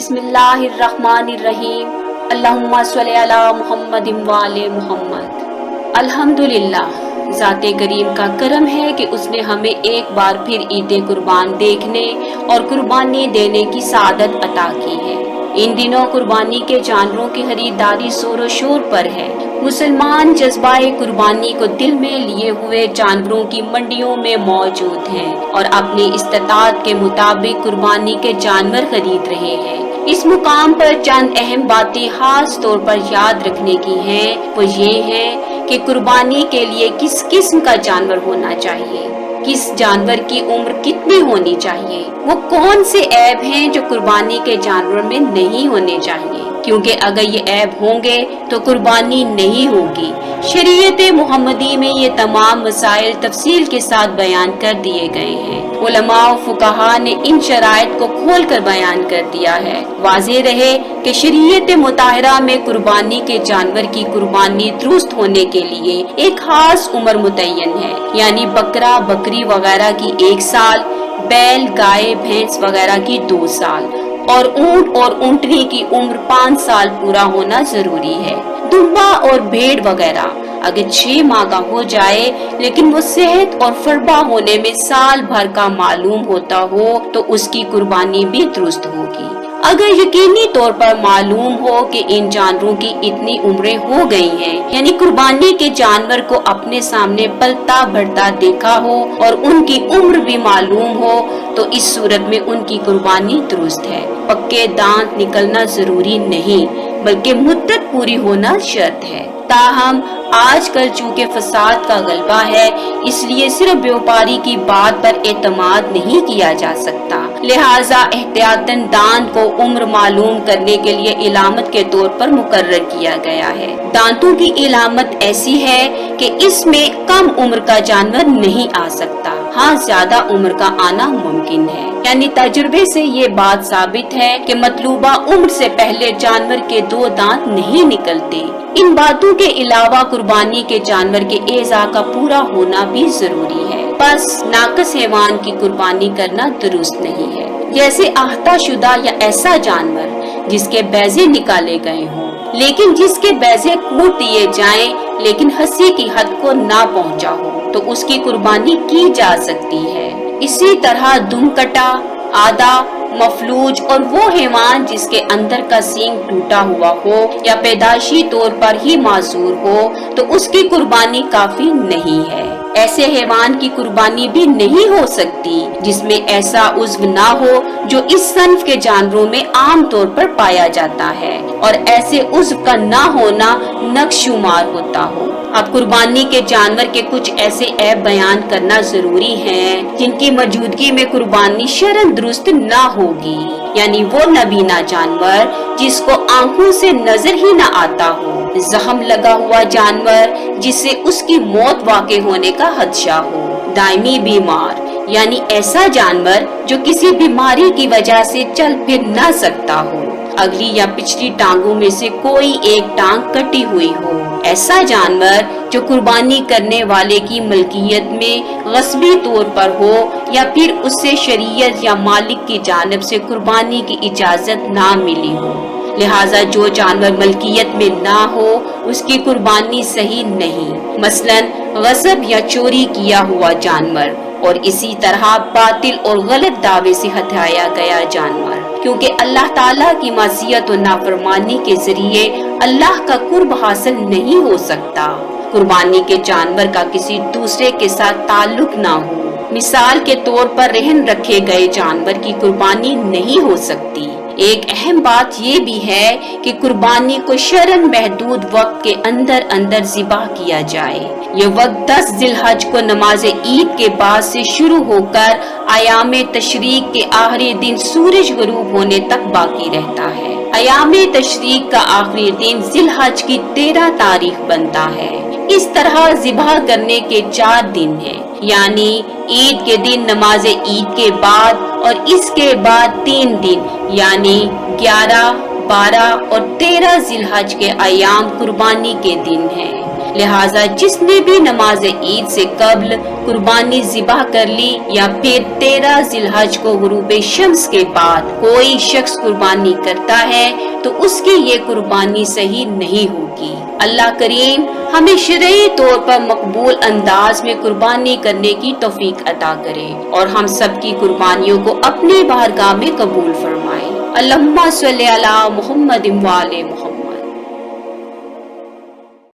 बिस्मिल्लाहिर्रहमानिर्रहीम। अल्लाहुम्मा सल्ली अला मुहम्मद व आले मुहम्मद। अल्हम्दुलिल्लाह, ज़ाते करीम का करम है कि उसने हमें एक बार फिर ईद कुर्बान देखने और कुर्बानी देने की सादत अता की है। इन दिनों कुर्बानी के जानवरों की खरीदारी शोर शोर पर है। मुसलमान जज्बाए कुर्बानी को दिल में लिए हुए जानवरों की मंडियों में मौजूद हैं और अपनी इस्तात के मुताबिक कुर्बानी के जानवर खरीद रहे हैं। इस मुकाम पर चंद अहम बातें खास तौर पर याद रखने की हैं, वो ये है कि कुर्बानी के लिए किस किस्म का जानवर होना चाहिए, किस जानवर की उम्र कितनी होनी चाहिए, वो कौन से ऐब हैं जो कुर्बानी के जानवर में नहीं होने चाहिए, क्योंकि अगर ये ऐब होंगे तो कुर्बानी नहीं होगी। शरीयत मुहम्मदी में ये तमाम मसाइल तफसील के साथ बयान कर दिए गए हैं। उलमा और फुकाहा ने इन शराइत को खोल कर बयान कर दिया है। वाज़ेह रहे कि शरीयत मुताहरा में कुर्बानी के जानवर की कुर्बानी दुरुस्त होने के लिए एक खास उम्र मुतय्यन है, यानी बकरा बकरी वगैरह की 1 साल, बैल गाय भैंस वगैरह की 2 साल और ऊंट और ऊंटनी की उम्र 5 साल पूरा होना जरूरी है। दुम्बा और भेड़ वगैरह अगर 6 माह का हो जाए लेकिन वो सेहत और फरबा होने में साल भर का मालूम होता हो तो उसकी कुर्बानी भी दुरुस्त होगी। अगर यकीनी तौर पर मालूम हो कि इन जानवरों की इतनी उम्रें हो गई हैं, यानी कुर्बानी के जानवर को अपने सामने पलता बढ़ता देखा हो और उनकी उम्र भी मालूम हो, तो इस सूरत में उनकी कुर्बानी दुरुस्त है। पक्के दांत निकलना जरूरी नहीं बल्कि मुद्दत पूरी होना शर्त है। ताहम आजकल चूंकि फसाद का गलबा है, इसलिए सिर्फ व्यापारी की बात पर एतमाद नहीं किया जा सकता। लिहाजा एहतियातन दांत को उम्र मालूम करने के लिए इलामत के तौर पर मुकर्रर किया गया है। दांतों की इलामत ऐसी है कि इसमें कम उम्र का जानवर नहीं आ सकता, हाँ ज्यादा उम्र का आना मुमकिन है। यानी तजुर्बे से ये बात साबित है कि मतलूबा उम्र से पहले जानवर के 2 दांत नहीं निकलते। इन बातों के अलावा कुर्बानी के जानवर के एज़ा का पूरा होना भी जरूरी है। बस नाकस हैवान की कुर्बानी करना दुरुस्त नहीं है, जैसे आहता शुदा या ऐसा जानवर जिसके बैजे निकाले गए हों लेकिन जिसके बैजे कूट दिए जाएं लेकिन हंसी की हद को ना पहुंचा हो तो उसकी कुर्बानी की जा सकती है। इसी तरह दुम कटा, आधा, मफलूज और वो हैवान जिसके अंदर का सींग टूटा हुआ हो या पैदाशी तौर पर ही मासूर हो तो उसकी कुर्बानी काफी नहीं है। ऐसे हैवान की कुर्बानी भी नहीं हो सकती जिसमें ऐसा उज्व ना हो जो इस सन्फ के जानवरों में आम तौर पर पाया जाता है और ऐसे उज्व का ना होना नक्शुमार होता हो। अब कुर्बानी के जानवर के कुछ ऐसे ऐब बयान करना जरूरी है जिनकी मौजूदगी में कुर्बानी शरन दुरुस्त ना होगी, यानी वो नबीना जानवर जिसको आंखों से नजर ही न आता हो, जख्म लगा हुआ जानवर जिससे उसकी मौत वाक़े होने का खदशा हो, दायमी बीमार यानी ऐसा जानवर जो किसी बीमारी की वजह से चल फिर न सकता हो, अगली या पिछली टांगों में से कोई एक टांग कटी हुई हो, ऐसा जानवर जो कुर्बानी करने वाले की मलकियत में गस्बी तौर पर हो या फिर उससे शरीयत या मालिक की जानिब से कुर्बानी की इजाजत ना मिली हो। लिहाजा जो जानवर मलकियत में ना हो उसकी कुर्बानी सही नहीं, मसलन गस्ब या चोरी किया हुआ जानवर और इसी तरह बातिल और गलत दावे से हटाया गया जानवर, क्योंकि अल्लाह ताला की मासियत और नाफरमानी के जरिए अल्लाह का कुर्ब हासिल नहीं हो सकता। कुर्बानी के जानवर का किसी दूसरे के साथ ताल्लुक ना हो, मिसाल के तौर पर रहन रखे गए जानवर की कुर्बानी नहीं हो सकती। एक अहम बात ये भी है कि कुर्बानी को शरन महदूद वक्त के अंदर अंदर ज़िबा किया जाए। ये वक्त 10 जिलहज को नमाज ईद के बाद से शुरू होकर अयाम तशरीक के आखिरी दिन सूरज गुरूब होने तक बाकी रहता है। अयाम तशरीक का आखिरी दिन जिलहज की 13 तारीख बनता है। इस तरह ज़िबा करने के 4 दिन हैं, यानी ईद के दिन नमाज ईद के बाद और इसके बाद 3 दिन यानी 11, 12 और 13 जिलहज के अयाम कुर्बानी के दिन हैं। لہٰذا جس نے بھی نماز عید سے قبل قربانی ذبح کر لی یا پھر 13 ذی الحج کو غروب شمس کے بعد کوئی شخص قربانی کرتا ہے تو اس کی یہ قربانی صحیح نہیں ہوگی۔ اللہ کریم ہمیں شرعی طور پر مقبول انداز میں قربانی کرنے کی توفیق عطا کرے اور ہم سب کی قربانیوں کو اپنی بارگاہ میں قبول فرمائے۔ اللہم صلی علی محمد و آل محمد۔